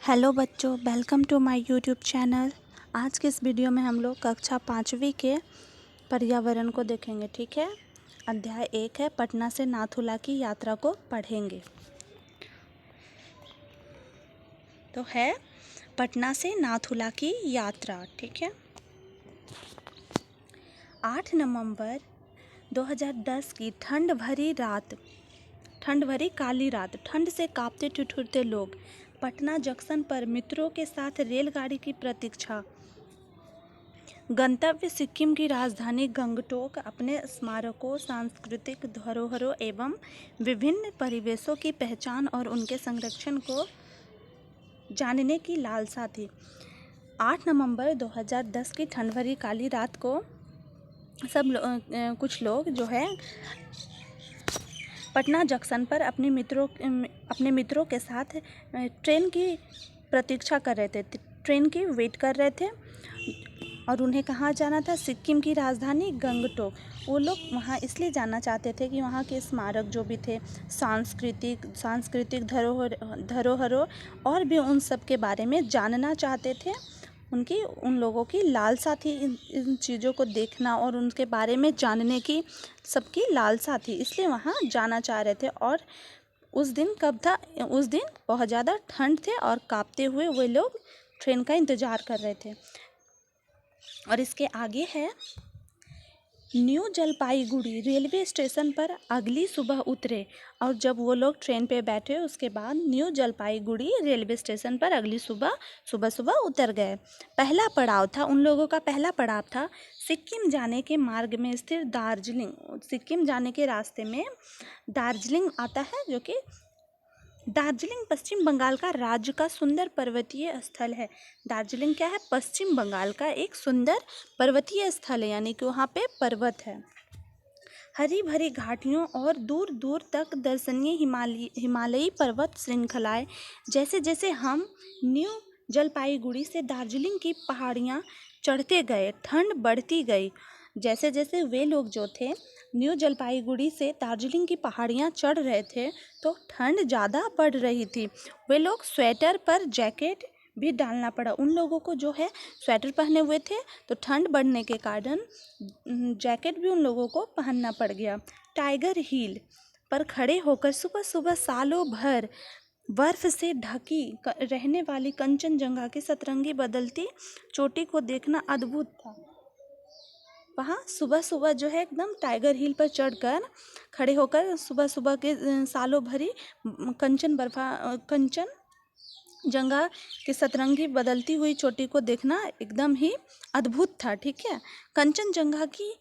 Hello बच्चों, welcome to my YouTube channel. आज के इस वीडियो में हम लोग कक्षा 5वीं के पर्यावरण को देखेंगे। ठीक है। अध्याय 1 है पटना से नाथुला की यात्रा को पढ़ेंगे। तो है पटना से नाथुला की यात्रा। ठीक है। 8 नवंबर 2010 की ठंड भरी काली रात, ठंड से कांपते ठिठुरते लोग पटना जंक्शन पर मित्रों के साथ रेलगाड़ी की प्रतीक्षा। गंतव्य सिक्किम की राजधानी गंगटोक अपने स्मारकों, सांस्कृतिक धरोहरों एवं विभिन्न परिवेशों की पहचान और उनके संरक्षण को जानने की लालसा थी। 8 नवंबर 2010 की ठंड भरी काली रात को कुछ लोग जो है पटना जंक्शन पर अपने मित्रों के साथ ट्रेन की प्रतीक्षा कर रहे थे, ट्रेन की वेट कर रहे थे। और उन्हें कहाँ जाना था? सिक्किम की राजधानी गंगटोक। वो लोग वहाँ इसलिए जाना चाहते थे कि वहाँ के स्मारक जो भी थे, सांस्कृतिक धरोहरों और भी उन सब के बारे में जानना चाहते थे। उन लोगों की लालसा थी इन चीज़ों को देखना और उनके बारे में जानने की सबकी लालसा थी, इसलिए वहाँ जाना चाह रहे थे। और उस दिन कब था? उस दिन बहुत ज़्यादा ठंड थे और कांपते हुए वे लोग ट्रेन का इंतज़ार कर रहे थे। और इसके आगे है न्यू जलपाईगुड़ी रेलवे स्टेशन पर अगली सुबह उतरे। और जब वो लोग ट्रेन पे बैठे उसके बाद न्यू जलपाईगुड़ी रेलवे स्टेशन पर अगली सुबह उतर गए। पहला पड़ाव था, उन लोगों का पहला पड़ाव था सिक्किम जाने के मार्ग में स्थित दार्जिलिंग। सिक्किम जाने के रास्ते में दार्जिलिंग आता है, जो कि दार्जिलिंग पश्चिम बंगाल का राज्य का सुंदर पर्वतीय स्थल है। दार्जिलिंग क्या है? पश्चिम बंगाल का एक सुंदर पर्वतीय स्थल है, यानी कि वहाँ पे पर्वत है। हरी भरी घाटियों और दूर दूर तक दर्शनीय हिमालयी पर्वत श्रृंखलाएं। जैसे जैसे हम न्यू जलपाईगुड़ी से दार्जिलिंग की पहाड़ियाँ चढ़ते गए, ठंड बढ़ती गई। जैसे जैसे वे लोग जो थे न्यू जलपाईगुड़ी से दार्जिलिंग की पहाड़ियाँ चढ़ रहे थे तो ठंड ज़्यादा बढ़ रही थी। वे लोग स्वेटर पर जैकेट भी डालना पड़ा। उन लोगों को जो है स्वेटर पहने हुए थे तो ठंड बढ़ने के कारण जैकेट भी उन लोगों को पहनना पड़ गया। टाइगर हिल पर खड़े होकर सुबह सुबह सालों भर बर्फ से ढकी रहने वाली कंचनजंगा की सतरंगी बदलती चोटी को देखना अद्भुत था। वहाँ सुबह सुबह जो है एकदम टाइगर हिल पर चढ़कर खड़े होकर सुबह सुबह के सालों भरी कंचनजंगा की सतरंगी बदलती हुई चोटी को देखना एकदम ही अद्भुत था। ठीक है। कंचनजंगा की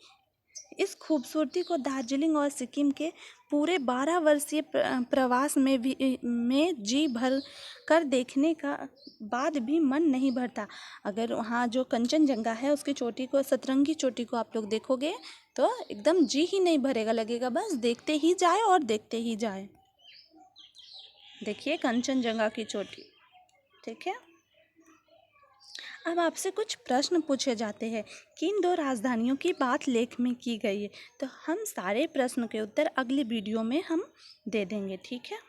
इस खूबसूरती को दार्जिलिंग और सिक्किम के पूरे 12 वर्षीय प्रवास में जी भर कर देखने का बाद भी मन नहीं भरता। अगर वहाँ जो कंचनजंगा है उसकी चोटी को, सतरंगी चोटी को आप लोग देखोगे तो एकदम जी ही नहीं भरेगा, लगेगा बस देखते ही जाए और देखते ही जाए। देखिए कंचनजंगा की चोटी। ठीक है। अब आपसे कुछ प्रश्न पूछे जाते हैं। किन दो राजधानियों की बात लेख में की गई है? तो हम सारे प्रश्न के उत्तर अगले वीडियो में हम दे देंगे। ठीक है।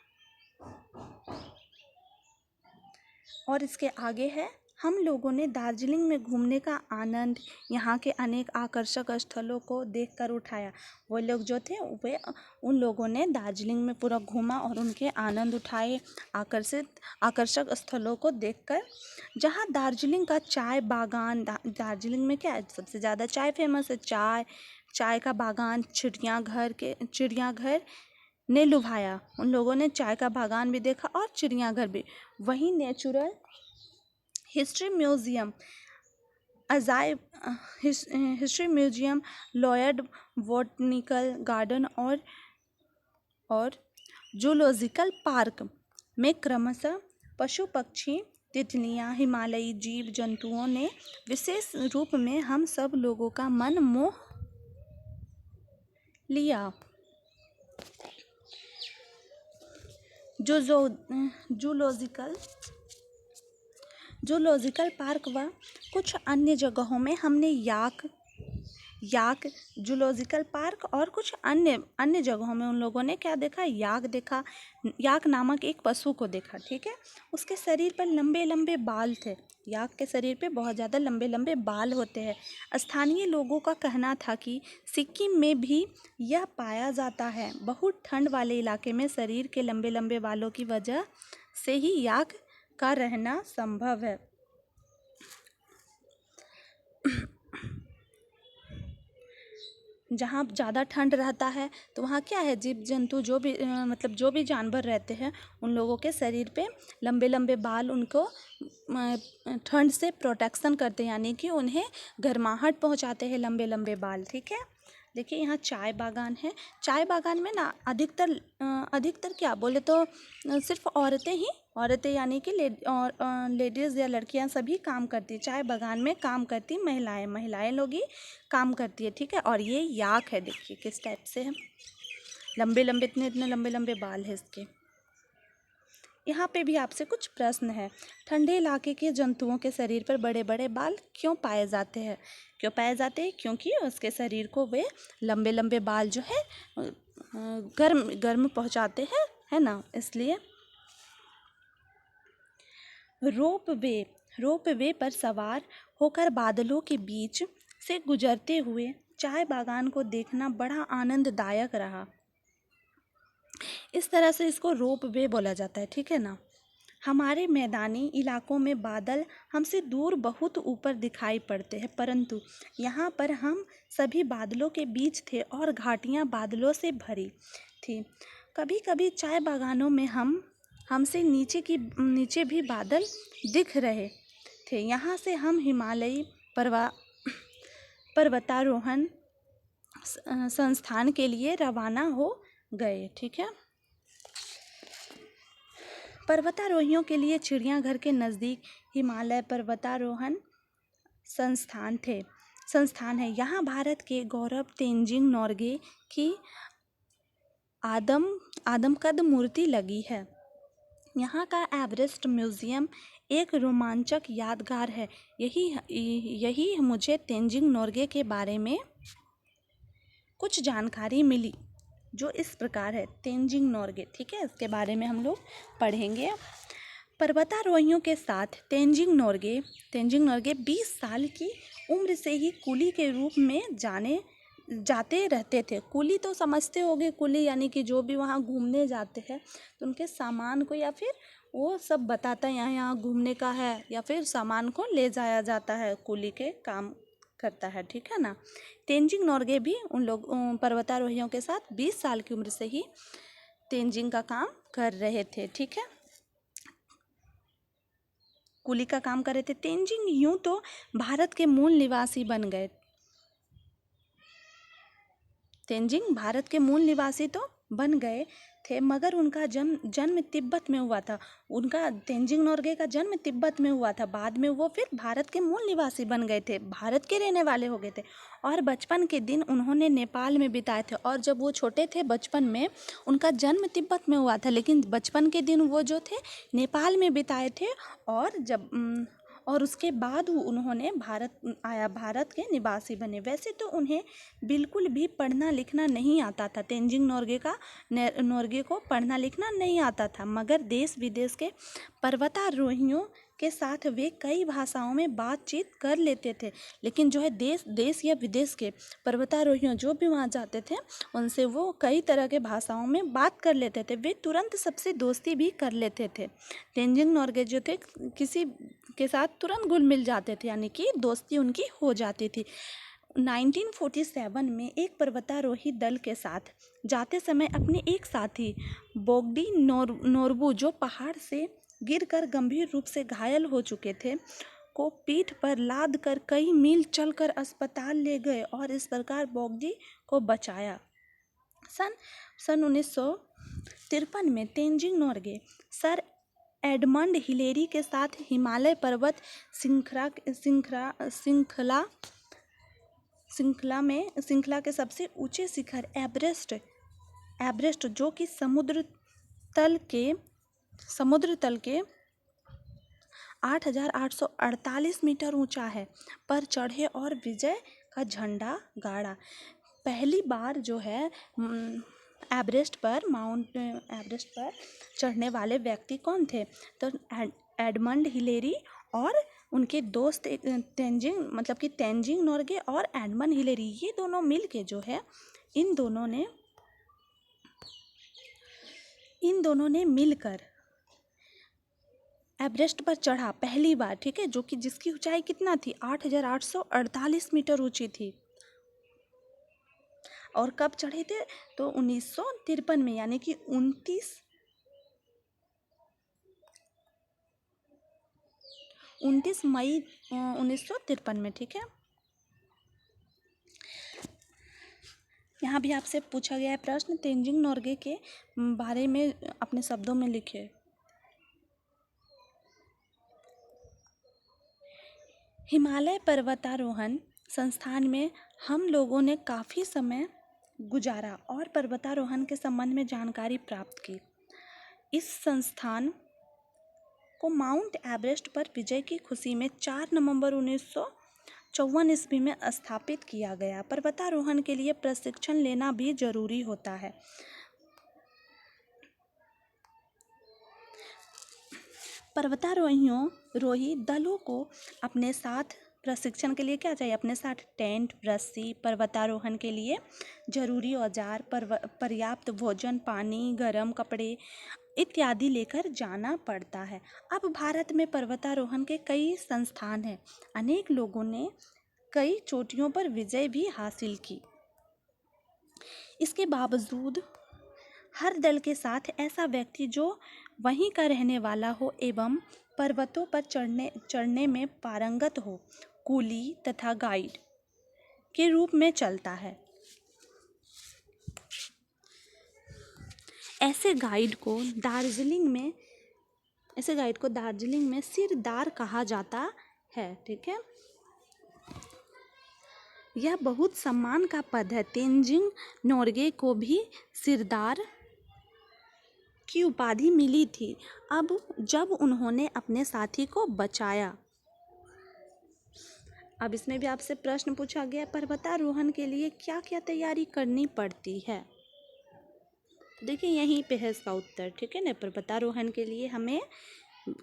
और इसके आगे है हम लोगों ने दार्जिलिंग में घूमने का आनंद यहाँ के अनेक आकर्षक स्थलों को देखकर उठाया। वो लोग जो थे वे उन लोगों ने दार्जिलिंग में पूरा घूमा और उनके आनंद उठाए आकर्षक स्थलों को देखकर। जहाँ दार्जिलिंग का चाय बागान, दार्जिलिंग में क्या है? सबसे ज़्यादा चाय फेमस है। चाय का बागान, चिड़ियाघर ने लुभाया। उन लोगों ने चाय का बागान भी देखा और चिड़ियाघर भी। वहीं natural history museum, Lloyd botanical garden और जूलॉजिकल पार्क में क्रमशः पशु पक्षी, तितलियां, हिमालयी जीव जंतुओं ने विशेष रूप में हम सब लोगों का मन मोह लिया। जूलॉजिकल पार्क व कुछ अन्य जगहों में हमने याक जूलॉजिकल पार्क और कुछ अन्य अन्य जगहों में उन लोगों ने क्या देखा, याक देखा, याक नामक एक पशु को देखा। ठीक है, उसके शरीर पर लंबे लंबे बाल थे। याक के शरीर पे बहुत ज़्यादा लंबे लंबे बाल होते हैं। स्थानीय लोगों का कहना था कि सिक्किम में भी यह पाया जाता है। बहुत ठंड वाले इलाके में शरीर के लंबे लंबे बालों की वजह से ही याक का रहना संभव है। जहाँ ज़्यादा ठंड रहता है तो वहाँ क्या है, जीव जंतु जो भी मतलब जो भी जानवर रहते हैं उन लोगों के शरीर पे लंबे लंबे बाल उनको ठंड से प्रोटेक्शन करते हैं, यानी कि उन्हें गर्माहट पहुँचाते हैं लंबे लंबे बाल। ठीक है, देखिए यहाँ चाय बागान है। चाय बागान में ना अधिकतर क्या बोले तो सिर्फ औरतें यानी कि लेडीज़ या लड़कियां सभी काम करती, चाय बागान में काम करती महिलाएं लोग ही काम करती है। ठीक है, और ये याक है, देखिए किस टाइप से है, लंबे लंबे इतने लंबे लंबे बाल है इसके। यहाँ पे भी आपसे कुछ प्रश्न है। ठंडे इलाके के जंतुओं के शरीर पर बड़े बड़े बाल क्यों पाए जाते हैं? क्योंकि उसके शरीर को वे लंबे लंबे बाल जो है गर्म पहुँचाते हैं, है ना, इसलिए। रोप वे पर सवार होकर बादलों के बीच से गुजरते हुए चाय बागान को देखना बड़ा आनंददायक रहा। इस तरह से इसको रोप वे बोला जाता है। ठीक है ना। हमारे मैदानी इलाकों में बादल हमसे दूर बहुत ऊपर दिखाई पड़ते हैं, परंतु यहाँ पर हम सभी बादलों के बीच थे और घाटियाँ बादलों से भरी थी। कभी कभी चाय बागानों में हमसे नीचे भी बादल दिख रहे थे। यहाँ से हम हिमालयी पर्वतारोहण संस्थान के लिए रवाना हो गए। ठीक है, पर्वतारोहियों के लिए चिड़ियाघर के नज़दीक हिमालय पर्वतारोहण संस्थान है। यहाँ भारत के गौरव तेंजिंग नोर्गे की आदमकद मूर्ति लगी है। यहाँ का एवरेस्ट म्यूज़ियम एक रोमांचक यादगार है। यही मुझे तेंजिंग नोर्गे के बारे में कुछ जानकारी मिली, जो इस प्रकार है। तेंजिंग नोर्गे, ठीक है, इसके बारे में हम लोग पढ़ेंगे। पर्वतारोहियों के साथ तेंजिंग नोर्गे 20 साल की उम्र से ही कुली के रूप में जाते रहते थे। कुली तो समझते होंगे, कुली यानी कि जो भी वहाँ घूमने जाते हैं तो उनके सामान को या फिर वो सब बताता है यहाँ घूमने का है, या फिर सामान को ले जाया जाता है, कुली के काम करता है। ठीक है ना। तेंजिंग नोर्गे भी उन लोग पर्वतारोहियों के साथ 20 साल की उम्र से ही तेंजिंग का काम कर रहे थे। ठीक है, कुली का काम कर रहे थे। तेंजिंग यूं तो भारत के मूल निवासी बन गए। तेंजिंग भारत के मूल निवासी तो बन गए थे, मगर उनका जन्म तिब्बत में हुआ था। उनका तेंजिंग नोर्गे का जन्म तिब्बत में हुआ था। बाद में वो फिर भारत के मूल निवासी बन गए थे, भारत के रहने वाले हो गए थे। और बचपन के दिन उन्होंने नेपाल में बिताए थे। और जब वो छोटे थे बचपन में, उनका जन्म तिब्बत में हुआ था, लेकिन बचपन के दिन वो जो थे नेपाल में बिताए थे। और उसके बाद उन्होंने भारत के निवासी बने। वैसे तो उन्हें बिल्कुल भी पढ़ना लिखना नहीं आता था। तेंजिंग नोर्गे को पढ़ना लिखना नहीं आता था, मगर देश विदेश के पर्वतारोहियों के साथ वे कई भाषाओं में बातचीत कर लेते थे। लेकिन जो है देश या विदेश के पर्वतारोहियों जो भी वहाँ जाते थे, उनसे वो कई तरह के भाषाओं में बात कर लेते थे। वे तुरंत सबसे दोस्ती भी कर लेते थे। तेंजिंग नोर्गे जो थे किसी के साथ तुरंत घुल मिल जाते थे, यानी कि दोस्ती उनकी हो जाती थी। 1947 में एक पर्वतारोही दल के साथ जाते समय अपने एक साथी बोगडी नोरबू, जो पहाड़ से गिरकर गंभीर रूप से घायल हो चुके थे, को पीठ पर लाद कर कई मील चलकर अस्पताल ले गए और इस प्रकार बोगडी को बचाया। सन 1953 में Tenzing Norgay sir Edmund Hillary के साथ हिमालय पर्वत श्रृंखला के सबसे ऊंचे शिखर एवरेस्ट, जो कि समुद्र तल के 8,848 मीटर ऊंचा है, पर चढ़े और विजय का झंडा गाड़ा। पहली बार जो है एवरेस्ट पर चढ़ने वाले व्यक्ति कौन थे? तो एडमंड हिलेरी और उनके दोस्त तेंजिंग नोर्गे और एडमंड हिलेरी, ये दोनों मिल के जो है इन दोनों ने मिलकर एवरेस्ट पर चढ़ा पहली बार, ठीक है, जो कि जिसकी ऊंचाई कितना थी? 8,848 मीटर ऊंची थी। और कब चढ़े थे? तो 1953 में, यानी कि 29 मई 1953 में, ठीक है। यहाँ भी आपसे पूछा गया है प्रश्न, तेंजिंग नोर्गे के बारे में अपने शब्दों में लिखे। हिमालय पर्वतारोहण संस्थान में हम लोगों ने काफ़ी समय गुजारा और पर्वतारोहण के संबंध में जानकारी प्राप्त की। इस संस्थान को माउंट एवरेस्ट पर विजय की खुशी में 4 नवंबर 1954 ईस्वी में स्थापित किया गया। पर्वतारोहण के लिए प्रशिक्षण लेना भी जरूरी होता है। पर्वतारोही दलों को अपने साथ प्रशिक्षण के लिए क्या चाहिए? अपने साथ टेंट, रस्सी, पर्वतारोहण के लिए जरूरी औजार, पर्याप्त भोजन, पानी, गर्म कपड़े इत्यादि लेकर जाना पड़ता है। अब भारत में पर्वतारोहण के कई संस्थान हैं। अनेक लोगों ने कई चोटियों पर विजय भी हासिल की। इसके बावजूद हर दल के साथ ऐसा व्यक्ति जो वहीं का रहने वाला हो एवं पर्वतों पर चढ़ने में पारंगत हो, कूली तथा गाइड के रूप में चलता है। ऐसे गाइड को दार्जिलिंग में सिरदार कहा जाता है, ठीक है। यह बहुत सम्मान का पद है। तेंजिंग नोर्गे को भी सिरदार की उपाधि मिली थी जब उन्होंने अपने साथी को बचाया। अब इसमें भी आपसे प्रश्न पूछा गया, पर्वतारोहण के लिए क्या क्या तैयारी करनी पड़ती है? देखिए यहीं पे है इसका उत्तर, ठीक है ना। पर्वतारोहण के लिए हमें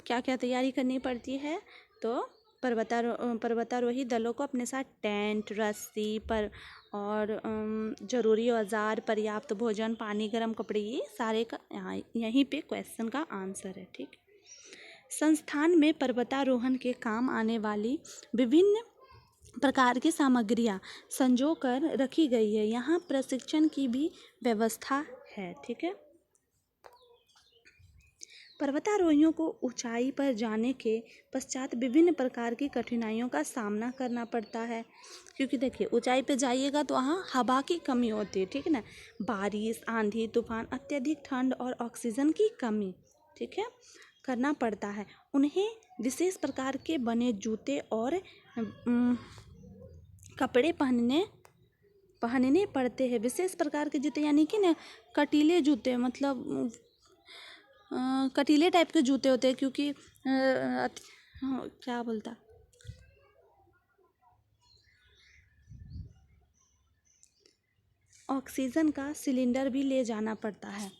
क्या क्या तैयारी करनी पड़ती है? तो पर्वतारोही दलों को अपने साथ टेंट, रस्सी और ज़रूरी औजार, पर्याप्त भोजन, पानी, गर्म कपड़े, ये सारे का यहीं पे क्वेश्चन का आंसर है, ठीक। संस्थान में पर्वतारोहण के काम आने वाली विभिन्न प्रकार की सामग्रियां संजो कर रखी गई है। यहाँ प्रशिक्षण की भी व्यवस्था है, ठीक है। पर्वतारोहियों को ऊंचाई पर जाने के पश्चात विभिन्न प्रकार की कठिनाइयों का सामना करना पड़ता है, क्योंकि देखिए ऊंचाई पे जाइएगा तो वहाँ हवा की कमी होती है, ठीक है ना। बारिश, आंधी, तूफान, अत्यधिक ठंड और ऑक्सीजन की कमी, ठीक है, करना पड़ता है। उन्हें विशेष प्रकार के बने जूते और कपड़े पहनने पड़ते हैं। विशेष प्रकार के जूते यानी कि ना कटीले जूते, मतलब कटीले टाइप के जूते होते हैं, क्योंकि क्या बोलता, ऑक्सीजन का सिलेंडर भी ले जाना पड़ता है।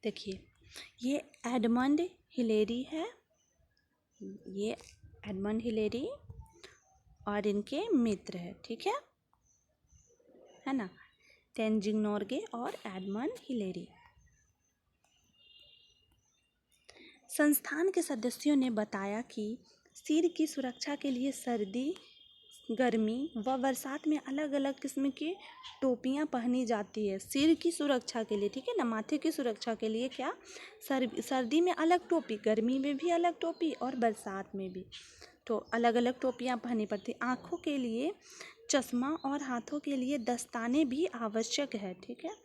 देखिए ये एडमंड हिलेरी है, ये एडमंड हिलेरी और इनके मित्र है, ठीक है ना, तेंजिंग नोर्गे और एडमंड हिलेरी। संस्थान के सदस्यों ने बताया कि सिर की सुरक्षा के लिए सर्दी, गर्मी व बरसात में अलग अलग किस्म की टोपियां पहनी जाती है। सिर की सुरक्षा के लिए, ठीक है ना, माथे की सुरक्षा के लिए क्या, सर्दी में अलग टोपी, गर्मी में भी अलग टोपी और बरसात में भी तो अलग अलग टोपियां पहननी पड़ती। आँखों के लिए चश्मा और हाथों के लिए दस्ताने भी आवश्यक है, ठीक है।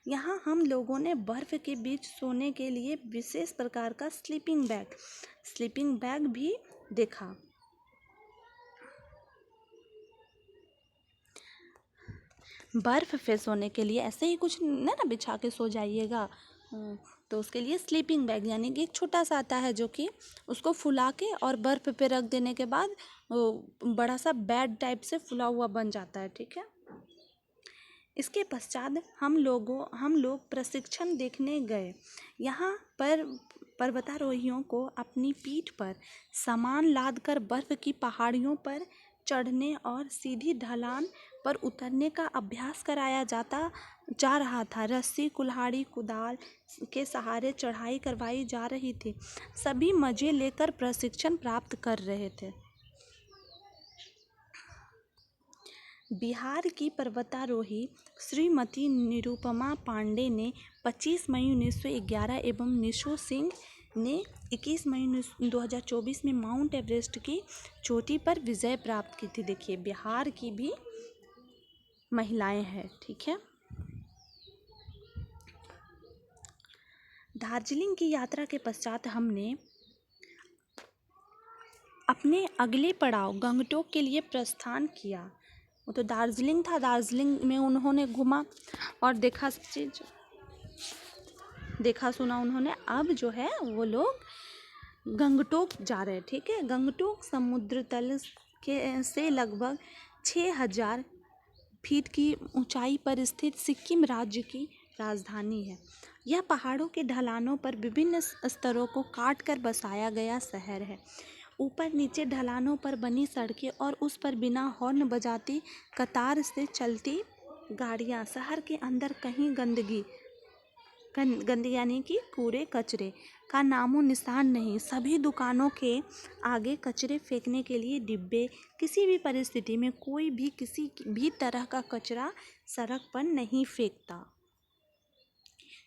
यहाँ हम लोगों ने बर्फ़ के बीच सोने के लिए विशेष प्रकार का स्लीपिंग बैग भी देखा। बर्फ़ पे सोने के लिए ऐसे ही कुछ ना बिछा के सो जाइएगा। तो उसके लिए स्लीपिंग बैग यानी कि एक छोटा सा आता है जो कि उसको फुला के और बर्फ़ पे रख देने के बाद बड़ा सा बेड टाइप से फुला हुआ बन जाता है, ठीक है। इसके पश्चात हम लोग प्रशिक्षण देखने गए। यहाँ पर पर्वतारोहियों को अपनी पीठ पर सामान लादकर बर्फ़ की पहाड़ियों पर चढ़ने और सीधी ढलान पर उतरने का अभ्यास कराया जा रहा था। रस्सी, कुल्हाड़ी, कुदाल के सहारे चढ़ाई करवाई जा रही थी। सभी मज़े लेकर प्रशिक्षण प्राप्त कर रहे थे। बिहार की पर्वतारोही श्रीमती निरुपमा पांडे ने 25 मई 1911 एवं निशु सिंह ने 21 मई 2024 में माउंट एवरेस्ट की चोटी पर विजय प्राप्त की थी। देखिए, बिहार की भी महिलाएं हैं, ठीक है। दार्जिलिंग की यात्रा के पश्चात हमने अपने अगले पड़ाव गंगटोक के लिए प्रस्थान किया। वो तो दार्जिलिंग था, दार्जिलिंग में उन्होंने घूमा और देखा सुना उन्होंने। अब जो है वो लोग गंगटोक जा रहे हैं, ठीक है। गंगटोक समुद्र तल से लगभग 6000 फीट की ऊंचाई पर स्थित सिक्किम राज्य की राजधानी है। यह पहाड़ों के ढलानों पर विभिन्न स्तरों को काट कर बसाया गया शहर है। ऊपर नीचे ढलानों पर बनी सड़कें और उस पर बिना हॉर्न बजाती कतार से चलती गाड़ियां। शहर के अंदर कहीं गंदगी यानी कि कूड़े कचरे का नामो निशान नहीं। सभी दुकानों के आगे कचरे फेंकने के लिए डिब्बे। किसी भी परिस्थिति में कोई भी किसी भी तरह का कचरा सड़क पर नहीं फेंकता।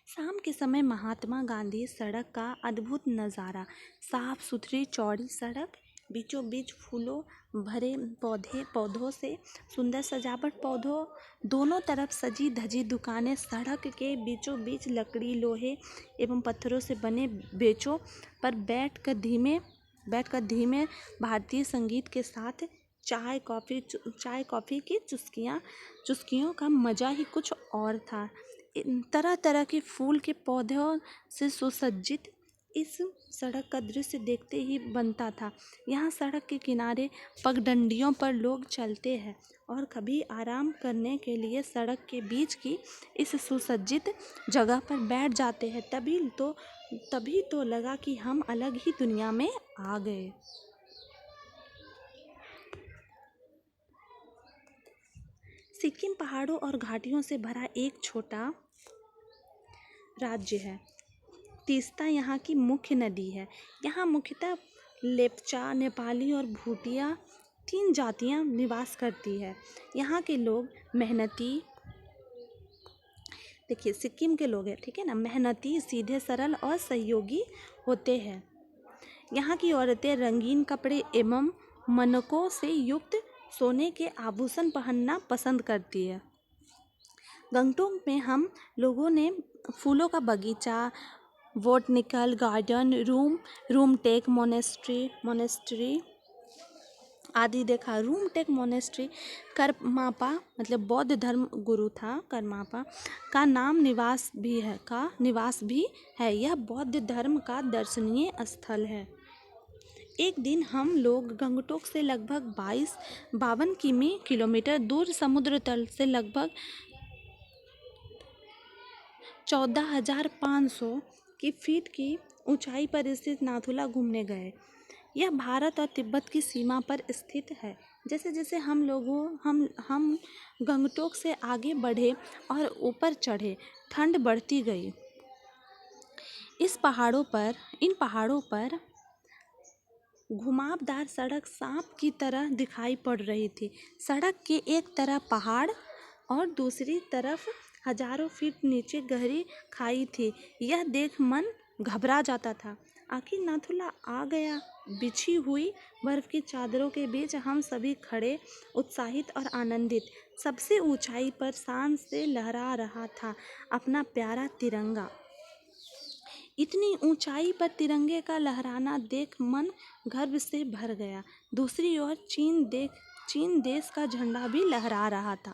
शाम के समय महात्मा गांधी सड़क का अद्भुत नज़ारा। साफ सुथरी चौड़ी सड़क, बीचों बीच फूलों भरे पौधों से सुंदर सजावट, पौधों दोनों तरफ सजी धजी दुकानें, सड़क के बीचों बीच लकड़ी, लोहे एवं पत्थरों से बने बेंचों पर बैठकर धीमे भारतीय संगीत के साथ चाय कॉफ़ी की चुस्कियों का मज़ा ही कुछ और था। तरह तरह के फूल के पौधों से सुसज्जित इस सड़क का दृश्य देखते ही बनता था। यहाँ सड़क के किनारे पगडंडियों पर लोग चलते हैं और कभी आराम करने के लिए सड़क के बीच की इस सुसज्जित जगह पर बैठ जाते हैं। तभी तो लगा कि हम अलग ही दुनिया में आ गए। सिक्किम पहाड़ों और घाटियों से भरा एक छोटा राज्य है। तीस्ता यहाँ की मुख्य नदी है। यहाँ मुख्यतः लेप्चा, नेपाली और भूटिया 3 जातियाँ निवास करती है। यहाँ के लोग मेहनती, देखिए सिक्किम के लोग हैं, ठीक है ना, मेहनती, सीधे सरल और सहयोगी होते हैं। यहाँ की औरतें रंगीन कपड़े एवं मनकों से युक्त सोने के आभूषण पहनना पसंद करती है। गंगटोक में हम लोगों ने फूलों का बगीचा, बोटनिकल गार्डन, रूमटेक मोनेस्ट्री आदि देखा। रूमटेक मोनेस्ट्री करमापा मतलब बौद्ध धर्म गुरु था, करमापा का निवास भी है। यह बौद्ध धर्म का दर्शनीय स्थल है। एक दिन हम लोग गंगटोक से लगभग 52 किलोमीटर दूर समुद्र तल से लगभग 14,500 की फीट की ऊंचाई पर स्थित नाथुला घूमने गए। यह भारत और तिब्बत की सीमा पर स्थित है। जैसे जैसे हम गंगटोक से आगे बढ़े और ऊपर चढ़े, ठंड बढ़ती गई। इन पहाड़ों पर घुमावदार सड़क सांप की तरह दिखाई पड़ रही थी। सड़क के एक तरफ पहाड़ और दूसरी तरफ हजारों फीट नीचे गहरी खाई थी। यह देख मन घबरा जाता था। आखिर नाथुला आ गया। बिछी हुई बर्फ की चादरों के बीच हम सभी खड़े, उत्साहित और आनंदित। सबसे ऊंचाई पर शान से लहरा रहा था अपना प्यारा तिरंगा। इतनी ऊंचाई पर तिरंगे का लहराना देख मन गर्व से भर गया। दूसरी ओर चीन देश का झंडा भी लहरा रहा था।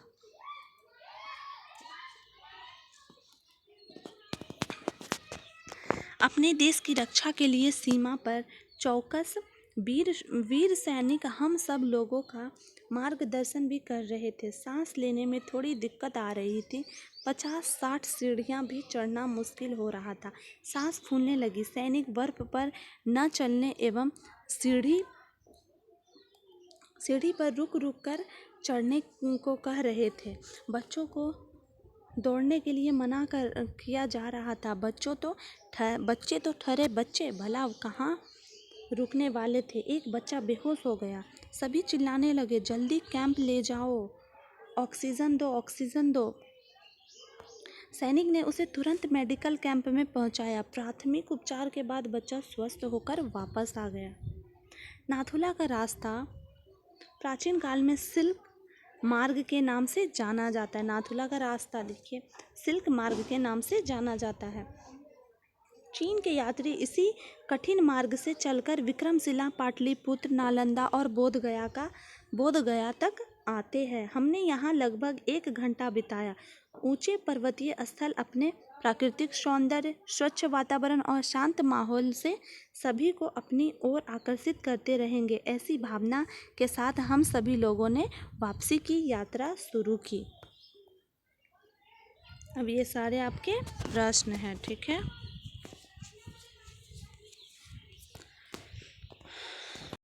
अपने देश की रक्षा के लिए सीमा पर चौकस वीर वीर सैनिक हम सब लोगों का मार्गदर्शन भी कर रहे थे। सांस लेने में थोड़ी दिक्कत आ रही थी। 50-60 सीढ़ियाँ भी चढ़ना मुश्किल हो रहा था। सांस फूलने लगी। सैनिक बर्फ पर न चलने एवं सीढ़ी पर रुक रुक कर चढ़ने को कह रहे थे। बच्चों को दौड़ने के लिए मना किया जा रहा था। बच्चे तो ठहरे बच्चे भला कहाँ रुकने वाले थे। एक बच्चा बेहोश हो गया। सभी चिल्लाने लगे, जल्दी कैंप ले जाओ, ऑक्सीजन दो, ऑक्सीजन दो। सैनिक ने उसे तुरंत मेडिकल कैंप में पहुंचाया। प्राथमिक उपचार के बाद बच्चा स्वस्थ होकर वापस आ गया। नाथुला का रास्ता प्राचीन काल में सिल्क मार्ग के नाम से जाना जाता है। नाथुला का रास्ता देखिए सिल्क मार्ग के नाम से जाना जाता है। चीन के यात्री इसी कठिन मार्ग से चलकर विक्रमशिला, पाटलिपुत्र, नालंदा और बोधगया तक आते हैं। हमने यहाँ लगभग 1 घंटा बिताया। ऊंचे पर्वतीय स्थल अपने प्राकृतिक सौंदर्य, स्वच्छ वातावरण और शांत माहौल से सभी को अपनी ओर आकर्षित करते रहेंगे। ऐसी भावना के साथ हम सभी लोगों ने वापसी की यात्रा शुरू की। अब ये सारे आपके प्रश्न हैं, ठीक है।